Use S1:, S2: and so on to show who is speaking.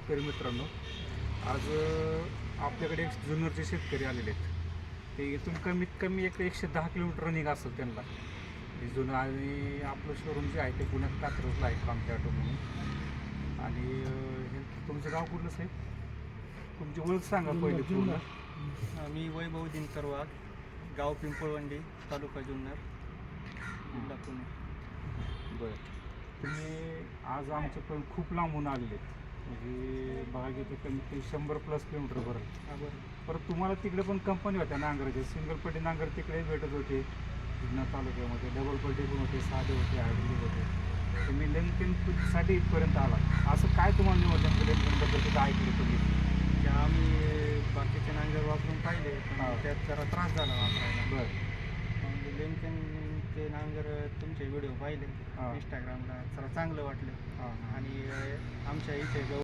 S1: शेतकरी मित्रांनो, आज आपल्याकडे जुन्नरचे शेतकरी आलेले आहेत. ते इथून कमीत कमी 110 किलोमीटर रनिंग असेल त्यांना. हे जुनं आणि आपलं शोरूम जे आहे ते पुण्यात कात्रजला आहे, कामठी ऑटो म्हणून. आणि हे तुमचं गाव कुठलं साहेब? तुमची ओळख सांगा पहिले पूर्ण.
S2: मी वैभव दिनकर वाघ, गाव पिंपळवंडी, तालुका जुन्नर, जिल्हा पुणे.
S1: बरं, तुम्ही आज आमचं पण खूप लांबून आलेले आहेत. म्हणजे बघा की ते कमीत कमी 100+ किलोमीटर भरेल.
S2: बरं.
S1: परत तुम्हाला तिकडे पण कंपनी होत्या नांगराच्या, सिंगल पट्टी नांगर तिकडे भेटत होते जुन्नर तालुक्यामध्ये, डबल पट्टी पण होते, साधे होते, हायड्रोलिक होते. तुम्ही लेनकेनसाठी इथपर्यंत आला, असं काय तुम्हाला निवडलं लेनकेनबद्दल तिथं ऐकलं तुम्ही?
S2: की आम्ही बाकीचे नांगर वापरून पाहिले,
S1: हा.
S2: पण त्यात जरा त्रास झाला वापरायला.
S1: बरं.
S2: मग लेनकेनचे नांगर तुमचे व्हिडिओ पाहिले
S1: हा.
S2: इंस्टाग्रामला, जरा चांगलं वाटलं.
S1: हां
S2: आणि आमच्या इथे